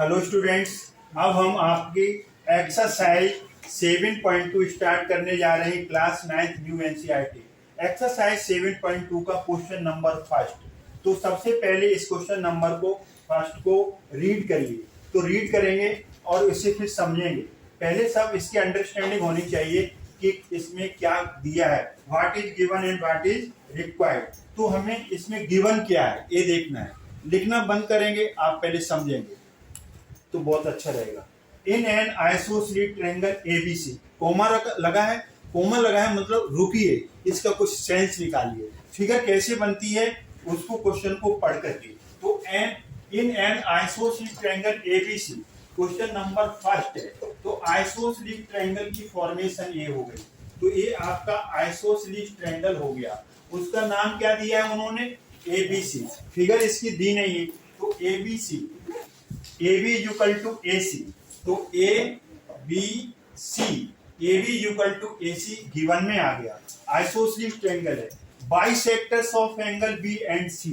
Hello students, अब हम आपकी एक्सरसाइज 7.2 स्टार्ट करने जा रहे हैं। Class 9th new NCERT exercise 7.2 का क्वेश्चन नंबर फर्स्ट। तो सबसे पहले इस क्वेश्चन नंबर को फर्स्ट को रीड करिए। तो रीड करेंगे और इसे फिर समझेंगे। पहले सब इसकी अंडरस्टैंडिंग होनी चाहिए कि इसमें क्या दिया है, what is given and what is required. तो हमें इसमें गिवन क्या है ये देखना है। लिखना बंद करेंगे, आप पहले समझेंगे तो बहुत अच्छा रहेगा। In an isosceles triangle ABC, comma लगा है, कोमा लगा है मतलब रुकिए, इसका कुछ सेंस निकालिए। फिगर कैसे बनती है उसको क्वेश्चन को पढ़ करके। तो इन an isosceles triangle ABC question number first है। तो आइसोसेलेस ट्रायंगल की फॉर्मेशन ये हो गई। तो ये आपका आइसोसेलेस ट्रायंगल हो गया। उसका नाम क्या दिया है उन्होंने, एबीसी। फिगर इसकी दी नहीं है तो ABC, AB equal to AC। तो ABC equal to AC given में आ गया। आइसोसेलेस ट्रायंगल है। Bisectors of angle B and C,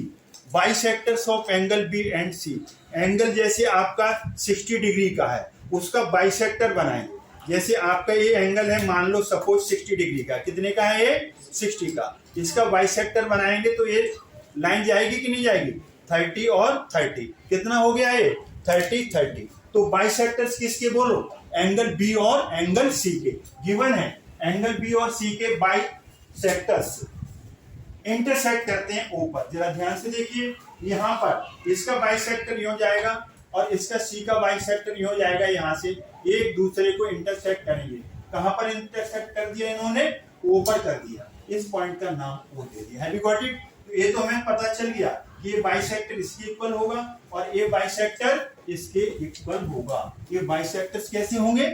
bisectors of angle B and C, angle जैसे आपका 60 डिग्री का है उसका बाइसेक्टर बनाएंगे। जैसे आपका ये एंगल है, मान लो सपोज 60 डिग्री का, कितने का है ये 60 का, इसका बाइसेक्टर बनाएंगे तो ये लाइन जाएगी कि नहीं जाएगी, 30 और 30, कितना हो गया ये 30। तो बाइसेक्टर्स किसके बोलो, एंगल बी और एंगल सी के। गिवन है एंगल बी और सी के बाइसेक्टर्स इंटरसेक्ट करते हैं ऊपर। जरा ध्यान से देखिए, यहाँ पर इसका बाइसेक्टर यूं जाएगा और इसका सी का बाइसेक्टर यूं जाएगा, यहाँ से एक दूसरे को इंटरसेक्ट करेंगे। कहां पर इंटरसेक्ट कर दिया इन्होंने, ऊपर कर दिया। इस पॉइंट का नाम वो दे दिया। Have you got it? ये तो हमें पता चल गया कि ये बाइसेक्टर इसके इक्वल होगा और ये बाइसेक्टर इसके इक्वल होगा। ये बाइसेक्टर्स कैसे होंगे,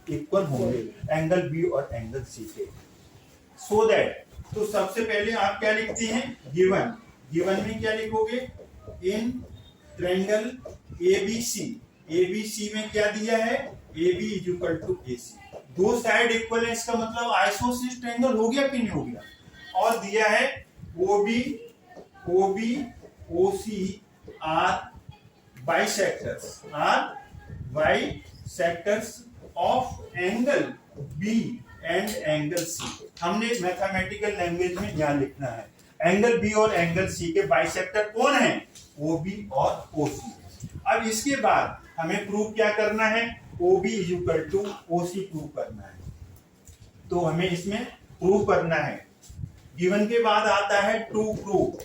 इक्वल होंगे, एंगल बी और एंगल सी के। सो दैट, तो सबसे पहले आप क्या लिखते हैं, गिवन। गिवन में क्या लिखोगे, इन ट्रायंगल एबीसी, एबीसी में क्या दिया है, AB इक्वल टू AC। दो साइड इक्वल है, इसका मतलब आइसोसेलेस ट्रायंगल हो गया कि नहीं हो गया। और दिया है OB OC are bisectors of angle B and angle C। हमने मैथमेटिकल लैंग्वेज में ध्यान लिखना है, एंगल B और एंगल C के बाइसेक्टर कौन है, OB और OC। अब इसके बाद हमें प्रूव क्या करना है, OB equal to OC prove करना है। तो हमें इसमें प्रूव करना है। गिवन के बाद आता है टू प्रूव।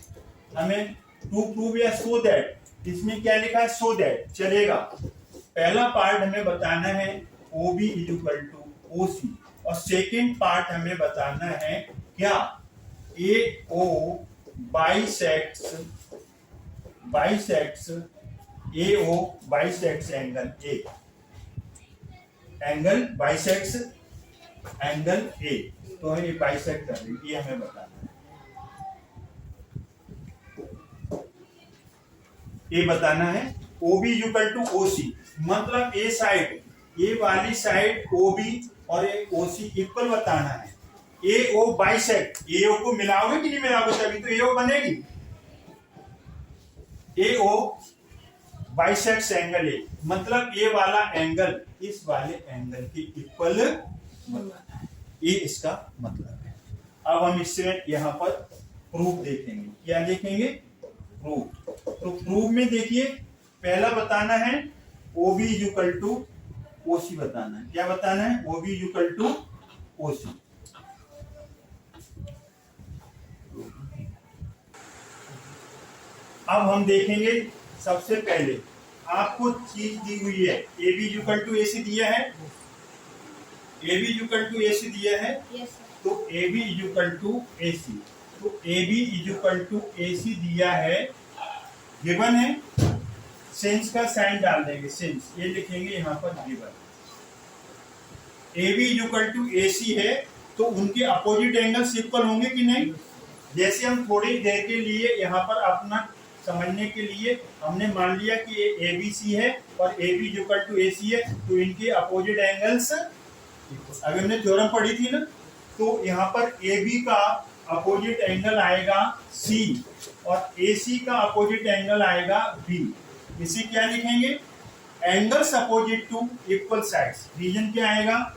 हमें टू प्रूव या सो दैट, इसमें क्या लिखा है, सो दैट चलेगा। पहला पार्ट हमें बताना है OB इक्वल टू OC और सेकंड पार्ट हमें बताना है क्या, AO bisects AO bisects angle A, angle bisects angle A। तो हमें ये बाइसेक्ट कर रही, ये हमें बताना है। ये बताना है OB इक्वल टू OC, मतलब ए साइड, ये वाली साइड OB और ये OC इक्वल बताना है। AO बाइसेक्ट, AO को मिलाओगे कि नहीं मिलाओगे, तभी तो AO बनेगी। AO बाइसेक्ट एंगल A, मतलब ये वाला एंगल इस वाले एंगल के इक्वल बताना है, ये इसका मतलब है। अब हम इससे यहाँ पर प्रूफ देखेंगे। क्या देखेंगे, प्रूफ। तो प्रूफ में देखिए, पहला बताना है OB इक्वल टू OC बताना है। क्या बताना है, OB इक्वल टू OC। अब हम देखेंगे, सबसे पहले आपको चीज दी हुई है, AB इक्वल टू AC दिया है, AB इक्वल टू AC दिया है। तो AB इक्वल टू AC, तो AB इक्वल टू AC दिया है, गिवन है। सेंस का साइन डाल देंगे, सेंस ये लिखेंगे यहाँ पर given. AB equal to AC है तो उनके अपोजिट एंगल्स इक्वल होंगे कि नहीं। जैसे हम थोड़ी देर के लिए यहाँ पर अपना समझने के लिए हमने मान लिया कि ये ABC है और AB इक्वल टू AC है, तो इनके अपोजिट एंगल्स, अभी हमने थ्योरम पढ़ी थी ना, तो यहाँ पर AB का अपोजिट एंगल आएगा C और AC का अपोजिट एंगल आएगा B। इसे क्या लिखेंगे, angles opposite to equal sides, reason क्या आएगा,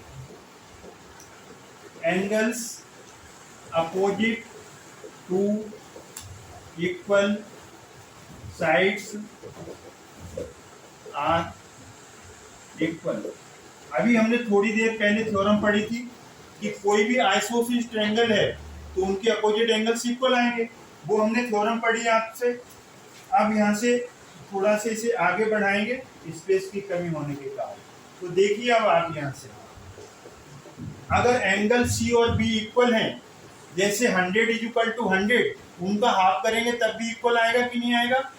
angles opposite to equal sides are equal. अभी हमने थोड़ी देर पहले थ्योरम पढ़ी थी कि कोई भी आइसोसेलेस ट्रायंगल है तो उनके अपोजिट एंगल्स इक्वल आएंगे, वो हमने थ्योरम पढ़ी आपसे। अब यहाँ से थोड़ा से इसे आगे बढ़ाएंगे स्पेस की कमी होने के कारण। तो देखिए अब आप यहाँ से अगर एंगल सी और बी इक्वल हैं, जैसे 100 इज इक्वल टू 100, उनका हाफ करेंगे तब भी इक्वल आएगा कि नहीं आएगा,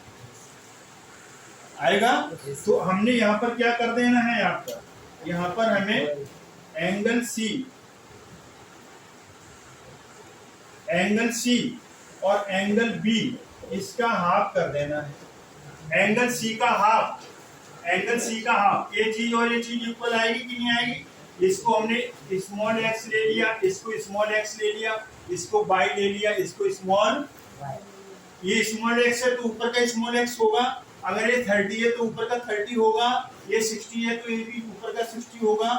आएगा। तो हमने यहाँ पर क्या कर देना है आपका, यहाँ पर हमें एंगल सी और एंगल बी इसका हाफ कर देना है। एंगल सी का हाफ ये चीज और ये चीज इक्वल आएगी कि नहीं आएगी। इसको हमने स्मॉल एक्स ले लिया, इसको स्मॉल एक्स ले लिया, इसको बाई ले लिया, इसको स्मॉल, ये स्मॉल एक्स है तो ऊपर का स्मॉल एक्स होगा, अगर ये 30 है तो ऊपर का 30 होगा, ये 60 है तो ये भी ऊपर का 60 होगा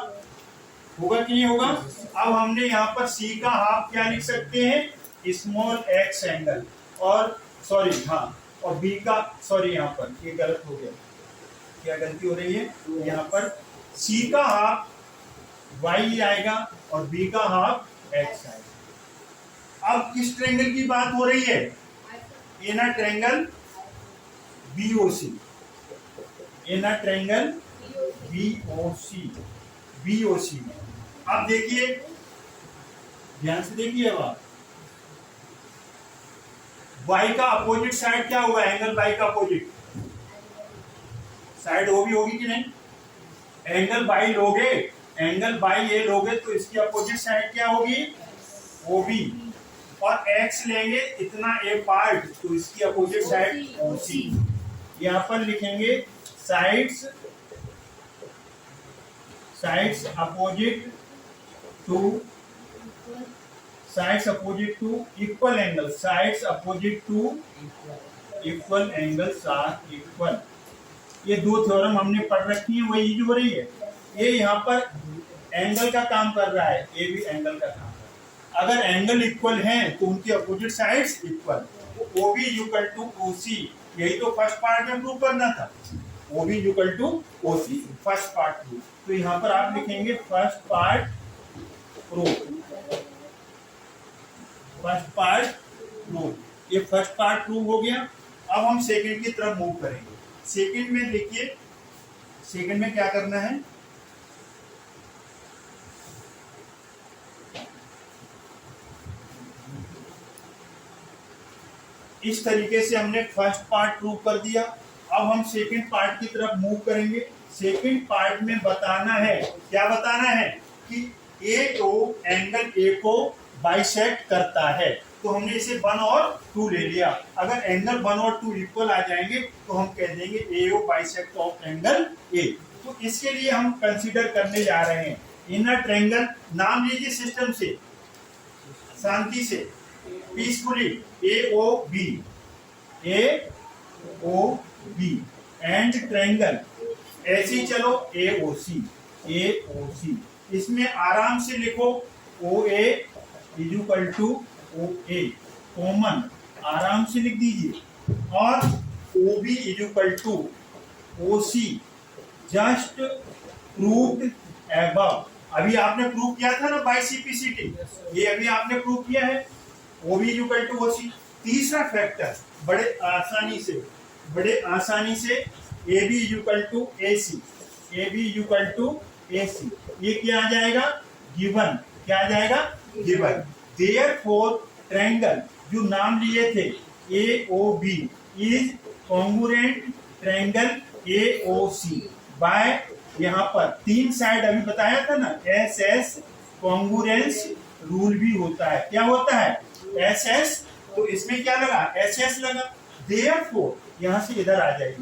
कि नहीं होगा। अब हमने यहाँ पर सी का हाफ क्या लिख सकते हैं, स्मॉल एक्स एंगल, और सॉरी हाँ, और बी का, सॉरी यहाँ पर ये गलत हो गया, क्या गलती हो रही है, यहाँ पर सी का हाफ y आएगा और b का हाफ x आएगा। अब किस ट्रायंगल की बात हो रही है, ये ना ट्रायंगल BOC, ये ना ट्रायंगल BOC में। अब देखिए ध्यान से देखिए, अब आप y का अपोजिट साइड क्या होगा, एंगल y का अपोजिट साइड OB होगी कि नहीं, एंगल बाई लोगे, एंगल बाई ये लोगे तो इसकी अपोजिट साइड क्या होगी, OB, और x लेंगे इतना ए पार्ट तो इसकी अपोजिट साइड OC। यहाँ पर लिखेंगे sides opposite to equal angle, sides opposite to equal angles are equal. ये दो थ्योरम हमने पढ़ रखी है, वही यूज हो रही है। ये यहाँ पर एंगल का काम कर रहा है, ये भी एंगल का काम कर रहा है। अगर एंगल इक्वल हैं तो उनकी opposite sides equal, OB equal to OC, यही तो फर्स्ट पार्ट में प्रूव करना था, OB equal to OC first part prove. तो यहाँ पर आप लिखेंगे फर्स्ट पार्ट प्रूव, ये फर्स्ट पार्ट प्रूव हो गया। अब हम सेकंड की तरफ मूव करेंगे। सेकंड में देखिए, सेकंड में क्या करना है, इस तरीके से हमने फर्स्ट पार्ट प्रूव कर दिया। अब हम सेकंड पार्ट की तरफ मूव करेंगे। सेकंड पार्ट में बताना है, क्या बताना है कि एंगल ए को बाइसेक्ट करता है। तो हमने इसे 1 और 2 ले लिया। अगर एंगल 1 और 2 इक्वल आ जाएंगे तो हम कह देंगे AO bisect of angle A। तो इसके लिए हम कंसीडर करने जा रहे हैं इनर ट्रायंगल, नाम लीजिए सिस्टम से, शांति से, पीसफुली, AOB एंड ट्रायंगल, ऐसे ही चलो AOC। इसमें आराम से लिखो OA is equal to OA, common आराम से लिख दीजिए, और OB is equal to OC, just proved above. अभी आपने प्रूव किया था ना बाय CPCT, ये अभी आपने प्रूव किया है, OB is equal to OC। तीसरा फैक्टर बड़े आसानी से AB is equal to AC, ये क्या आ जाएगा, गिवन, क्या आ जाएगा, गिवन। देयरफॉर ट्रायंगल जो नाम लिए थे AOB is congruent triangle AOC by, यहाँ पर 3 साइड अभी बताया था ना, SS कॉन्ग्रुएंस रूल भी होता है। क्या होता है, SS, तो इसमें क्या लगा, SS लगा। देयरफॉर यहाँ से इधर आ जाइए,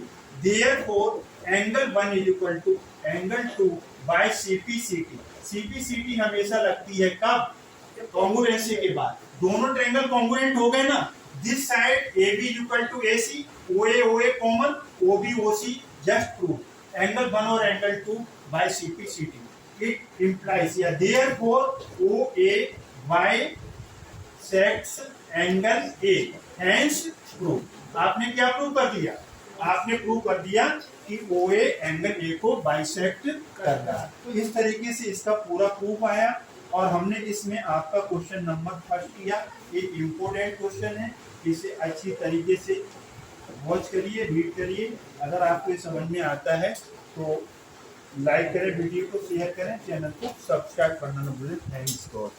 therefore angle 1 is equal to angle 2 by CPCT हमेशा लगती है कब, कॉन्ग्रुएंसी के बाद। दोनों ट्रायंगल कॉन्ग्रुएंट हो गए ना, this side AB is equal to AC, OA कॉमन, OB OC just prove. Angle 1 और angle 2 by CP CT it implies या therefore O A bisects angle A hence prove. आपने क्या प्रूव कर दिया? आपने प्रूव कर दिया कि ओ ए एंगल ए को बाइसेक्ट कर रहा है। तो इस तरीके से इसका पूरा प्रूफ आया और हमने इसमें आपका क्वेश्चन नंबर फर्स्ट किया। ये इम्पोर्टेंट क्वेश्चन है, इसे अच्छी तरीके से वॉच करिए, रीड करिए। अगर आपको ये समझ में आता है तो लाइक करें, वीडियो को शेयर करें, चैनल को सब्सक्राइब करना न भूलें। Thanks God.